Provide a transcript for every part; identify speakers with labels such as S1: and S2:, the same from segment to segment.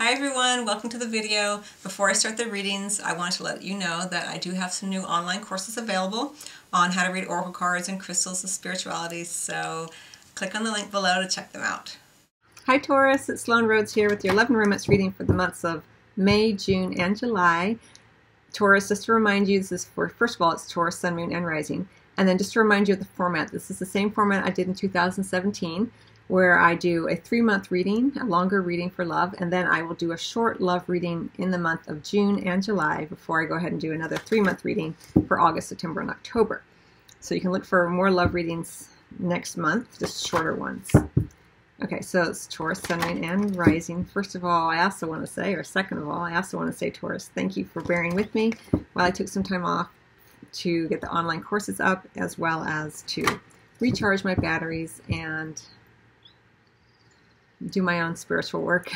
S1: Hi everyone, welcome to the video. Before I start the readings, I want to let you know that I do have some new online courses available on how to read oracle cards and crystals and spirituality, so click on the link below to check them out. Hi Taurus, it's Sloan Rhodes here with your 11 romance reading for the months of May, June, and July. Taurus, just to remind you, this is for, first of all, it's Taurus, Sun, Moon, and Rising. And then just to remind you of the format, this is the same format I did in 2017. Where I do a 3-month reading, a longer reading for love, and then I will do a short love reading in the month of June and July before I go ahead and do another 3-month reading for August, September, and October. So you can look for more love readings next month, just shorter ones. Okay, so it's Taurus, Sun, Moon, and Rising. First of all, I also want to say, or second of all, I also want to say, Taurus, thank you for bearing with me while I took some time off to get the online courses up, as well as to recharge my batteries and do my own spiritual work.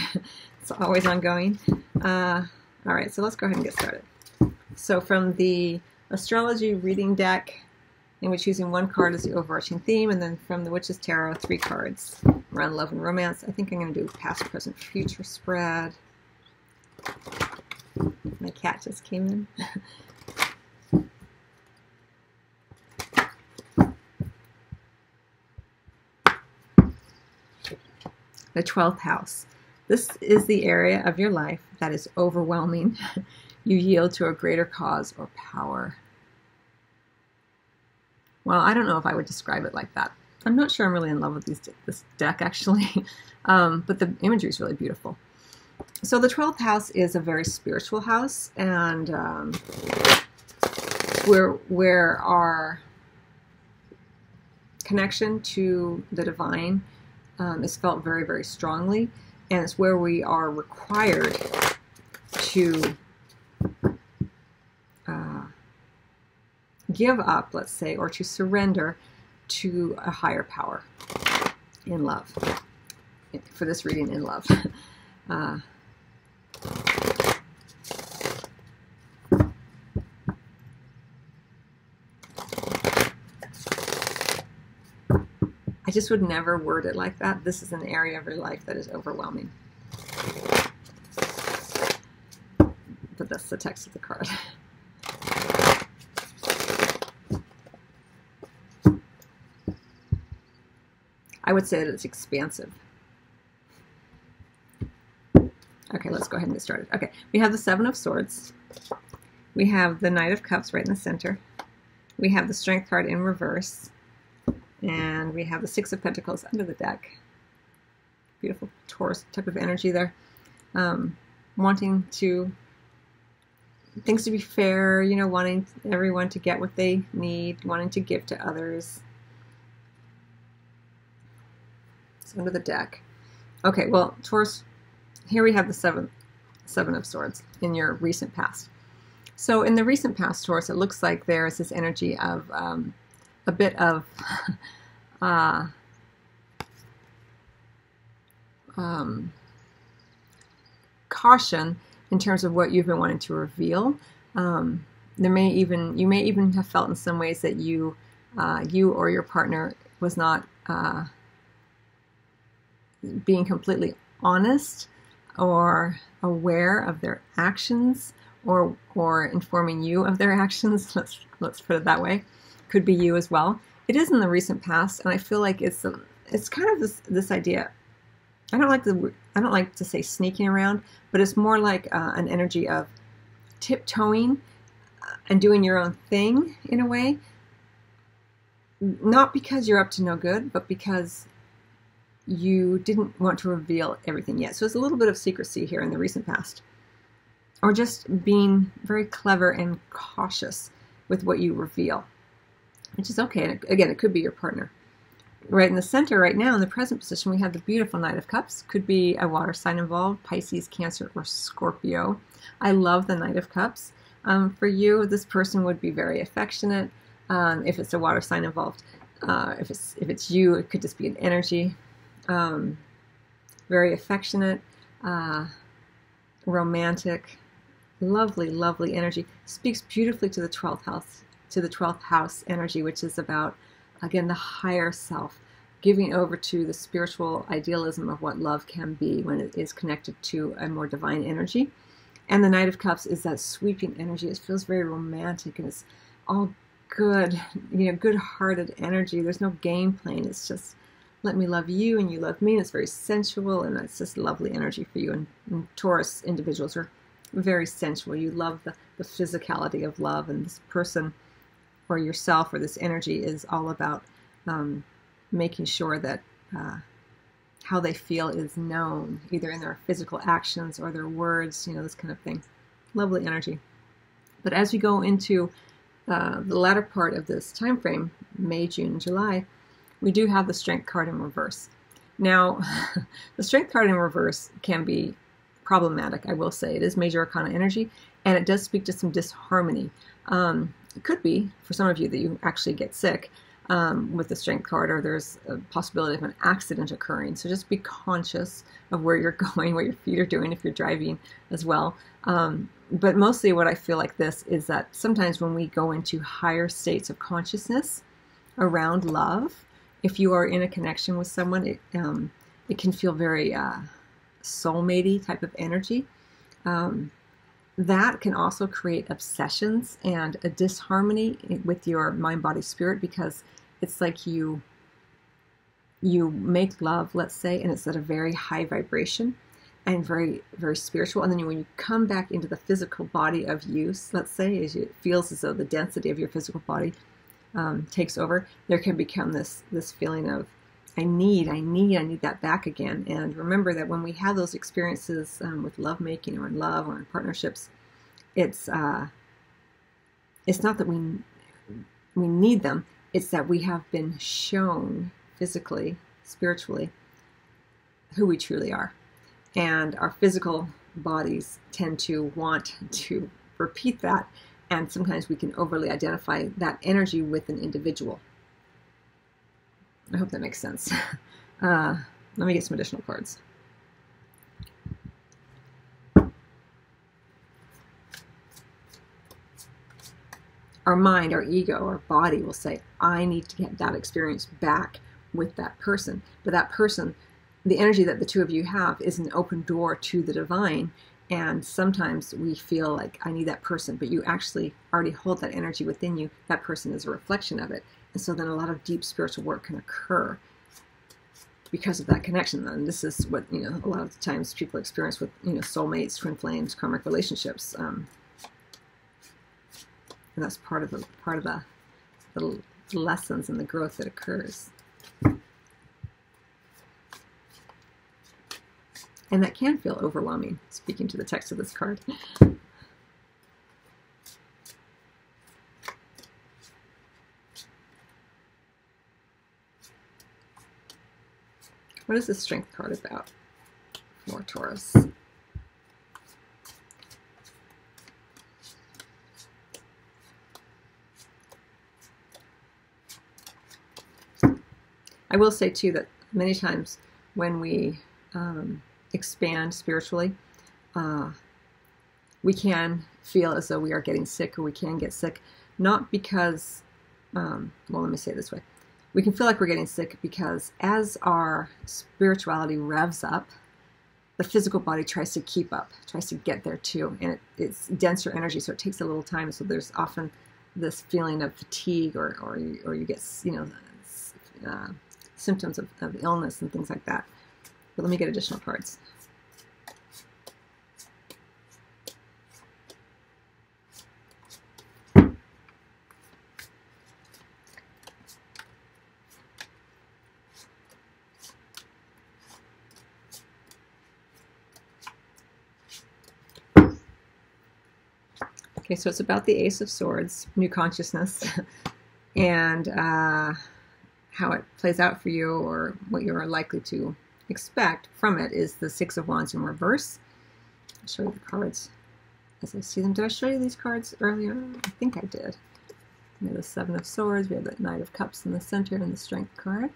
S1: It's always ongoing. All right, so let's go ahead and get started. So from the astrology reading deck, and we're choosing one card as the overarching theme, and then from the Witch's Tarot, 3 cards around love and romance. I think I'm going to do past, present, future spread. My cat just came in. The 12th house. This is the area of your life that is overwhelming. You yield to a greater cause or power. Well, I don't know if I would describe it like that. I'm not sure I'm really in love with this deck, actually. But the imagery is really beautiful. So the 12th house is a very spiritual house, and where our connection to the divine is felt very, very strongly, and it's where we are required to give up, let's say, or to surrender to a higher power in love. For this reading, in love. I just would never word it like that. This is an area of your life that is overwhelming. But that's the text of the card. I would say that it's expansive. Okay, let's go ahead and get started. Okay, we have the 7 of Swords. We have the Knight of Cups right in the center. We have the Strength card in reverse. And we have the 6 of Pentacles under the deck. Beautiful Taurus type of energy there. Wanting things to be fair, you know, wanting everyone to get what they need, wanting to give to others. It's under the deck. Okay, well, Taurus, here we have the 7 of Swords in your recent past. So in the recent past, Taurus, it looks like there is this energy of a bit of caution in terms of what you've been wanting to reveal. You may even have felt in some ways that you or your partner was not being completely honest or aware of their actions, or informing you of their actions. Let's put it that way. Could be you as well. It is in the recent past, and I feel like it's kind of this idea. I don't like to say sneaking around, but it's more like an energy of tiptoeing and doing your own thing in a way. Not because you're up to no good, but because you didn't want to reveal everything yet. So it's a little bit of secrecy here in the recent past, or just being very clever and cautious with what you reveal. Which is okay. And again, it could be your partner. Right in the center right now, in the present position, we have the beautiful Knight of Cups. Could be a water sign involved, Pisces, Cancer, or Scorpio. I love the Knight of Cups. For you, this person would be very affectionate. If it's a water sign involved, if it's you, it could just be an energy. Very affectionate, romantic, lovely, lovely energy. Speaks beautifully to the 12th house. To the 12th house energy, which is about, again, the higher self,
S2: giving over to the spiritual idealism of what love can be when it is connected to a more divine energy. And the Knight of Cups is that sweeping energy. It feels very romantic, and it's all good, good-hearted energy. There's no game playing. It's just, let me love you and you love me. And it's very sensual, and it's just lovely energy for you. And Taurus individuals are very sensual. You love the physicality of love, and this person or yourself or this energy is all about making sure that how they feel is known, either in their physical actions or their words, this kind of thing. Lovely energy. But as we go into the latter part of this time frame, May, June, July, we do have the Strength card in reverse. Now, the Strength card in reverse can be problematic, I will say. It is major arcana energy, and it does speak to some disharmony. It could be, for some of you, that you actually get sick with the Strength card, or there's a possibility of an accident occurring. So just be conscious of where you're going, what your feet are doing if you're driving as well. But mostly what I feel like this is that sometimes when we go into higher states of consciousness around love, if you are in a connection with someone, it can feel very soulmate-y type of energy. That can also create obsessions and a disharmony with your mind, body, spirit, because it's like you make love, let's say, and it's at a very high vibration and very, very spiritual. And then when you come back into the physical body of use, let's say, it feels as though the density of your physical body takes over, there can become this feeling of, I need that back again. And remember that when we have those experiences with lovemaking or in love or in partnerships, it's not that we need them. It's that we have been shown physically, spiritually, who we truly are. And our physical bodies tend to want to repeat that. And sometimes we can overly identify that energy with an individual. I hope that makes sense. Let me get some additional cards. Our mind, our ego, our body will say, I need to get that experience back with that person. But that person, the energy that the two of you have is an open door to the divine. And sometimes we feel like, I need that person, but you actually already hold that energy within you. That person is a reflection of it. And so then a lot of deep spiritual work can occur because of that connection. And this is what, a lot of the times people experience with, soulmates, twin flames, karmic relationships. And that's part of the lessons and the growth that occurs. And that can feel overwhelming, speaking to the text of this card. What is the Strength card about for Taurus? I will say, too, that many times when we expand spiritually, we can feel as though we are getting sick, or we can get sick, not because, well, let me say it this way. We can feel like we're getting sick because as our spirituality revs up, the physical body tries to keep up, tries to get there too, and it's denser energy, so it takes a little time. So there's often this feeling of fatigue, or you get, symptoms of illness and things like that. But let me get additional cards. Okay, so it's about the Ace of Swords, new consciousness, and how it plays out for you, or what you're likely to expect from it, is the Six of Wands in reverse. I'll show you the cards as I see them. Did I show you these cards earlier? I think I did. We have the Seven of Swords, we have the Knight of Cups in the center, and the Strength card.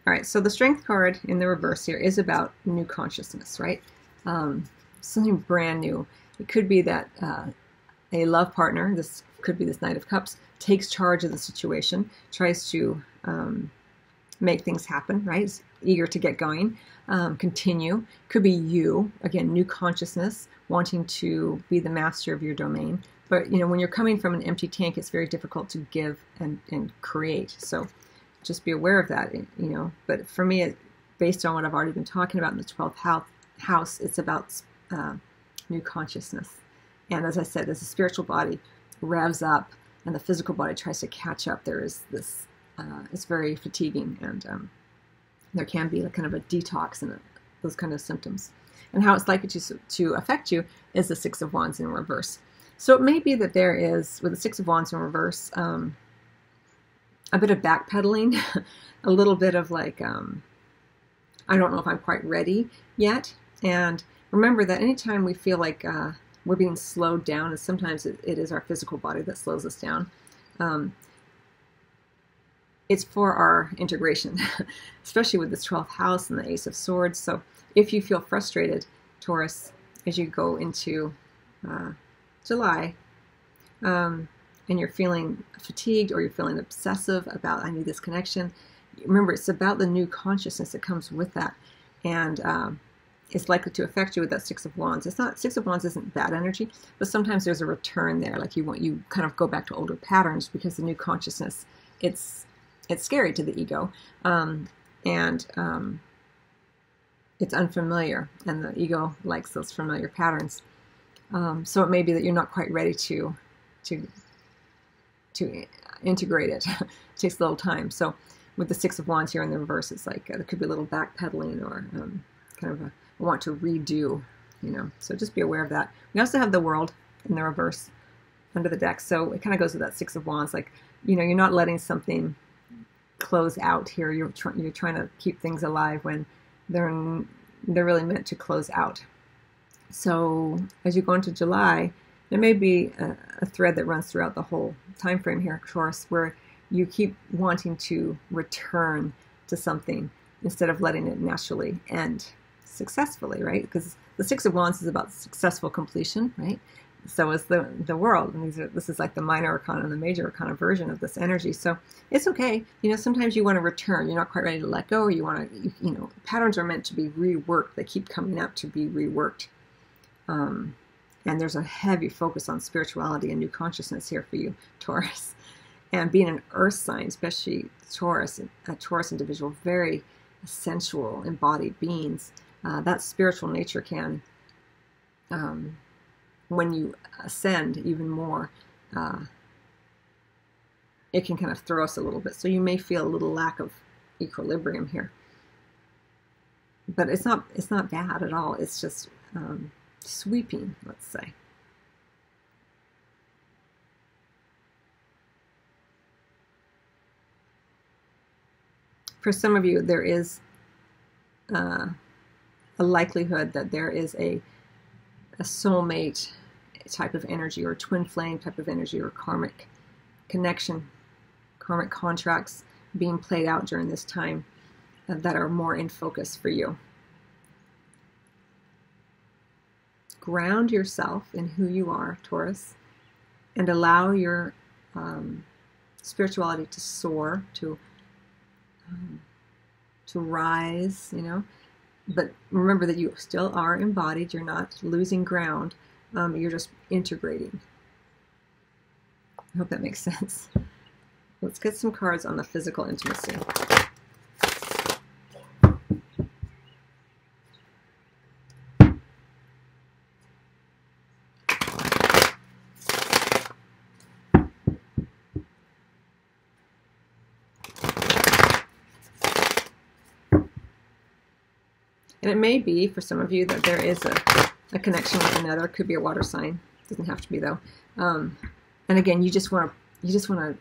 S2: All right, so the Strength card in the reverse here is about new consciousness, right? Something brand new. It could be that a love partner, this could be this Knight of Cups, takes charge of the situation, tries to make things happen, right? It's eager to get going, continue. Could be you, again, new consciousness, wanting to be the master of your domain. But, you know, when you're coming from an empty tank, it's very difficult to give and create. So just be aware of that, you know. But for me, based on what I've already been talking about in the 12th house, it's about new consciousness. And as I said, as the spiritual body revs up and the physical body tries to catch up, there is this, it's very fatiguing, and there can be kind of a detox and those kind of symptoms. And how it's likely to affect you is the Six of Wands in reverse. So it may be that there is, with the Six of Wands in reverse, a bit of backpedaling, a little bit of like, I don't know if I'm quite ready yet. And remember that anytime we feel like we're being slowed down, and sometimes it is our physical body that slows us down, it's for our integration, especially with this 12th house and the Ace of Swords. So if you feel frustrated, Taurus, as you go into July, and you're feeling fatigued or you're feeling obsessive about, I need this connection, remember, it's about the new consciousness that comes with that. And it's likely to affect you with that Six of Wands. It's not, Six of Wands isn't bad energy, but sometimes there's a return there. Like you kind of go back to older patterns because the new consciousness, it's scary to the ego. It's unfamiliar, and the ego likes those familiar patterns. So it may be that you're not quite ready to integrate it. It takes a little time. So with the Six of Wands here in the reverse, it's like there could be a little backpedaling or kind of a want to redo, you know. So just be aware of that. We also have the World in the reverse under the deck. So it kind of goes with that Six of Wands. Like, you know, you're not letting something close out here. You're trying to keep things alive when they're really meant to close out. So as you go into July, there may be a thread that runs throughout the whole time frame here, Taurus, where you keep wanting to return to something instead of letting it naturally end successfully, right? Because the Six of Wands is about successful completion, right? So is the World, and this is like the minor arcana and the major arcana version of this energy. So it's okay. You know, sometimes you want to return. You're not quite ready to let go, or you want to, you know, patterns are meant to be reworked. They keep coming up to be reworked. And there's a heavy focus on spirituality and new consciousness here for you, Taurus. And being an earth sign, especially Taurus, a Taurus individual, very sensual, embodied beings, that spiritual nature can, when you ascend even more, it can kind of throw us a little bit. So you may feel a little lack of equilibrium here. But it's not bad at all. It's just sweeping, let's say. For some of you, there is a likelihood that there is a soulmate type of energy, or twin flame type of energy, or karmic connection, karmic contracts being played out during this time that are more in focus for you. Ground yourself in who you are, Taurus, and allow your spirituality to soar, to rise, you know. But remember that you still are embodied. You're not losing ground. You're just integrating. I hope that makes sense. Let's get some cards on the physical intimacy. And it may be, for some of you, that there is a connection with another. It could be a water sign. Doesn't have to be, though. And again, you just want to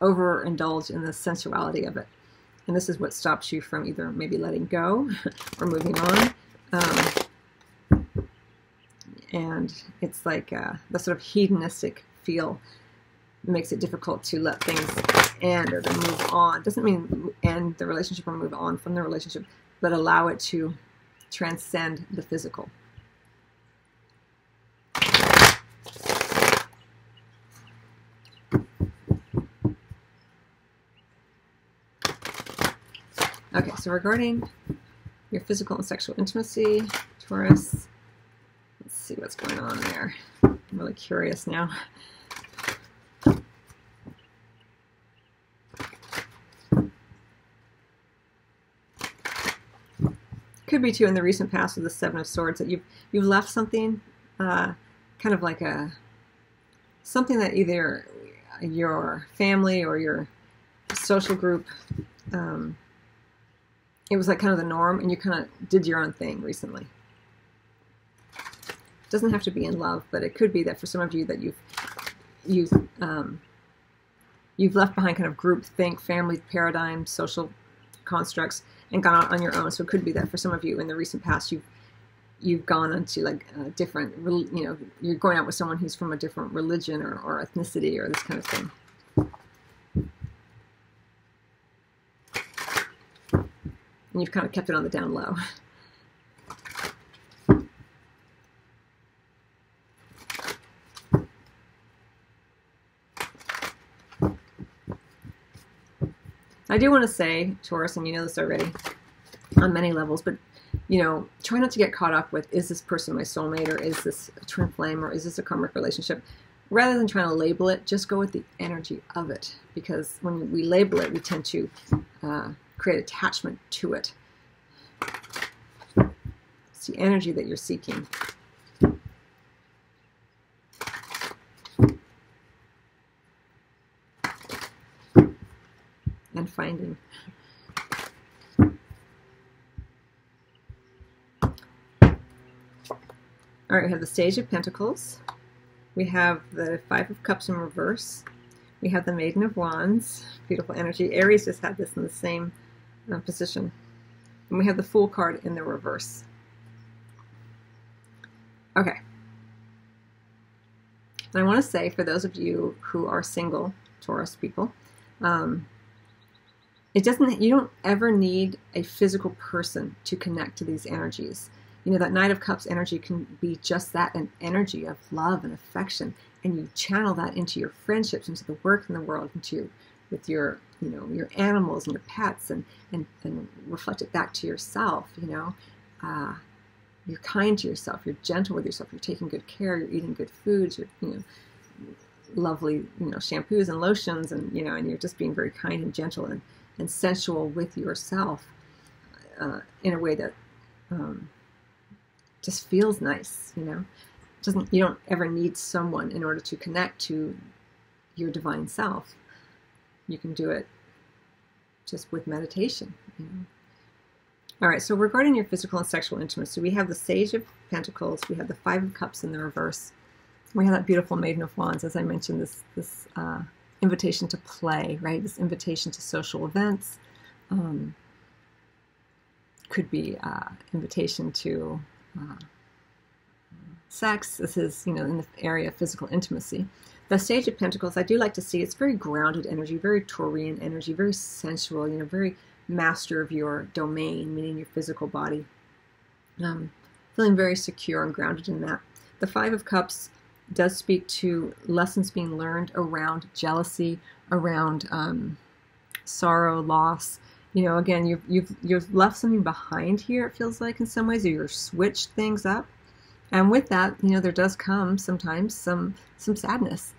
S2: overindulge in the sensuality of it. And this is what stops you from either maybe letting go or moving on. And it's like the sort of hedonistic feel makes it difficult to let things end or to move on. Doesn't mean end the relationship or move on from the relationship, but allow it to transcend the physical. Okay, so regarding your physical and sexual intimacy, Taurus, let's see what's going on there. I'm really curious now. Could be too in the recent past with the Seven of Swords that you've left something, kind of like something that either your family or your social group, it was like kind of the norm, and you kind of did your own thing recently. It doesn't have to be in love, but it could be that for some of you that you've left behind kind of group think, family paradigms, social constructs, and gone out on your own. So it could be that for some of you in the recent past, you've gone into like different, you know, you're going out with someone who's from a different religion or ethnicity or this kind of thing. And you've kind of kept it on the down low. I do want to say, Taurus, and you know this already on many levels, but you know, try not to get caught up with, is this person my soulmate, or is this a twin flame, or is this a karmic relationship? Rather than trying to label it, just go with the energy of it, because when we label it, we tend to create attachment to it. It's the energy that you're seeking. And finding. All right, we have the Sage of Pentacles. We have the Five of Cups in reverse. We have the Maiden of Wands. Beautiful energy. Aries just had this in the same position. And we have the Fool card in the reverse. Okay. And I want to say, for those of you who are single, Taurus people, you don't ever need a physical person to connect to these energies. You know, that Knight of Cups energy can be just that, an energy of love and affection, and you channel that into your friendships, into the work in the world, with your, you know, your animals and your pets, and reflect it back to yourself. You know, you're kind to yourself, you're gentle with yourself, you're taking good care, you're eating good foods, you're, you know, lovely, you know, shampoos and lotions, and you know, and you're just being very kind and gentle and sensual with yourself in a way that just feels nice, you know. You don't ever need someone in order to connect to your divine self. You can do it just with meditation, you know. All right, so regarding your physical and sexual intimacy, we have the Sage of Pentacles, we have the Five of Cups in the reverse, we have that beautiful Maiden of Wands, as I mentioned, this invitation to play, right? This invitation to social events. Could be invitation to sex. This is, you know, in the area of physical intimacy. The Sage of Pentacles, I do like to see, it's very grounded energy, very Taurian energy, very sensual, you know, very master of your domain, meaning your physical body. Feeling very secure and grounded in that. The Five of Cups does speak to lessons being learned around jealousy, around sorrow, loss. You know, again, you've left something behind here, it feels like, in some ways, or you've switched things up. And with that, you know, there does come sometimes some sadness.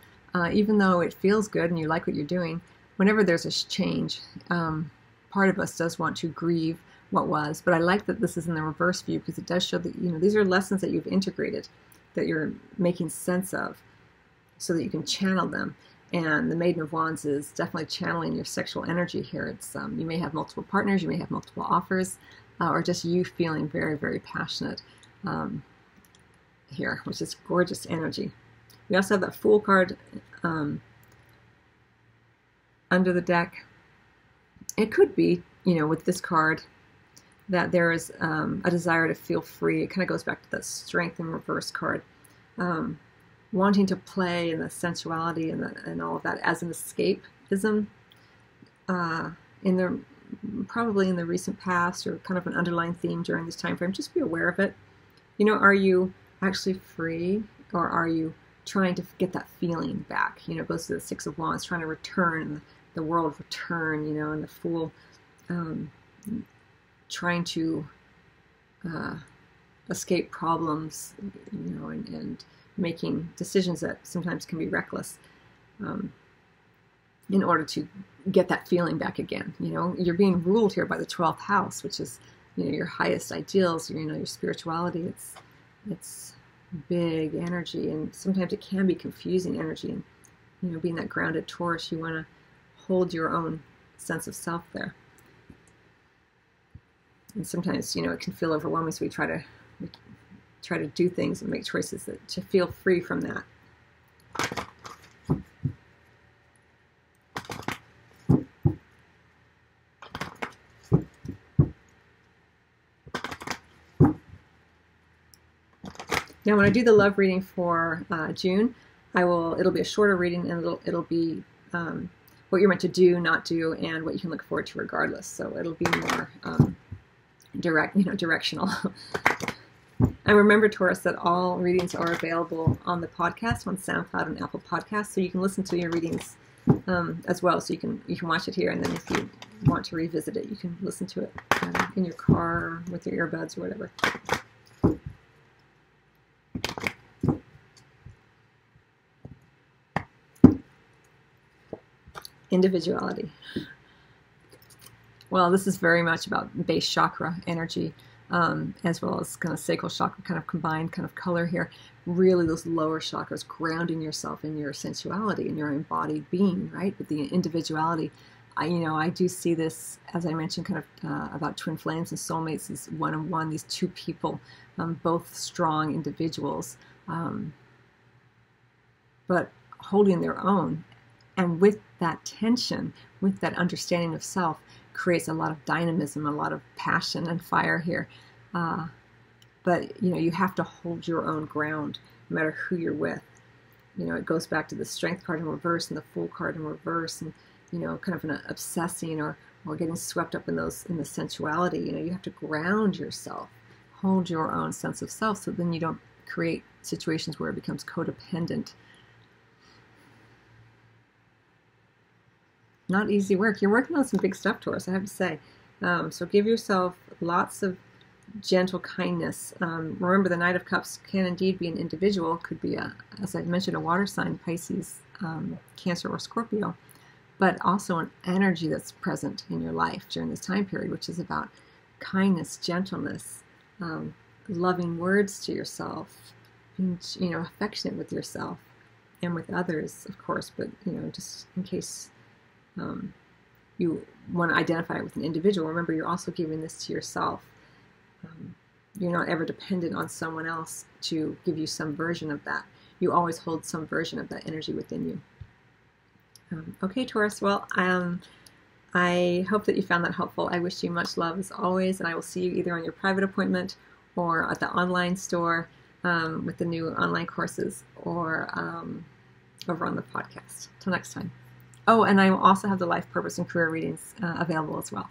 S2: Even though it feels good and you like what you're doing, whenever there's a change, part of us does want to grieve what was. But I like that this is in the reverse view, because it does show that, you know, these are lessons that you've integrated, that you're making sense of, so that you can channel them. And the Maiden of Wands is definitely channeling your sexual energy here. It's you may have multiple partners, you may have multiple offers, or just you feeling very, very passionate here, which is gorgeous energy. We also have that Fool card under the deck. It could be, you know, with this card, that there is a desire to feel free. It kind of goes back to that Strength in reverse card. Wanting to play and the sensuality and all of that as an escapism probably in the recent past, or kind of an underlying theme during this time frame. Just be aware of it. You know, are you actually free, or are you trying to get that feeling back? You know, it goes to the Six of Wands, trying to return, and the world return, you know, and the Fool trying to escape problems, and making decisions that sometimes can be reckless, in order to get that feeling back again. You're being ruled here by the 12th house, which is, your highest ideals, your spirituality. It's big energy, and sometimes it can be confusing energy. And, being that grounded Taurus, you want to hold your own sense of self there. And sometimes, it can feel overwhelming, so we try to do things and make choices to feel free from that. Now, when I do the love reading for June, it'll be a shorter reading, and it'll be what you're meant to do, not do, and what you can look forward to regardless. So it'll be more directional. And remember, Taurus, that all readings are available on the podcast on SoundCloud and Apple Podcasts, so you can listen to your readings as well. So you can watch it here, and then if you want to revisit it, you can listen to it in your car or with your earbuds or whatever. Individuality. Well, this is very much about base chakra energy, as well as kind of sacral chakra, kind of combined kind of color here. Really, those lower chakras, grounding yourself in your sensuality and your embodied being, right? But the individuality, I do see this, as I mentioned, kind of about twin flames and soulmates, these one-on-one, these two people, both strong individuals, but holding their own. And with that tension, with that understanding of self, creates a lot of dynamism, a lot of passion and fire here. But, you have to hold your own ground, no matter who you're with. It goes back to the Strength card in reverse and the Fool card in reverse, and, kind of an obsessing or getting swept up in the sensuality. You have to ground yourself, hold your own sense of self, so then you don't create situations where it becomes codependent. Not easy work. You're working on some big stuff, Taurus, I have to say. So give yourself lots of gentle kindness. Remember, the Knight of Cups can indeed be an individual. Could be, as I mentioned, a water sign, Pisces, Cancer, or Scorpio. But also an energy that's present in your life during this time period, which is about kindness, gentleness, loving words to yourself, being, affectionate with yourself and with others, of course. But, just in case you want to identify with an individual, remember, you're also giving this to yourself. You're not ever dependent on someone else to give you some version of that. You always hold some version of that energy within you. Okay, Taurus, well, I hope that you found that helpful. I wish you much love as always, and I will see you either on your private appointment or at the online store with the new online courses, or over on the podcast. Till next time. Oh, and I will also have the life purpose and career readings available as well.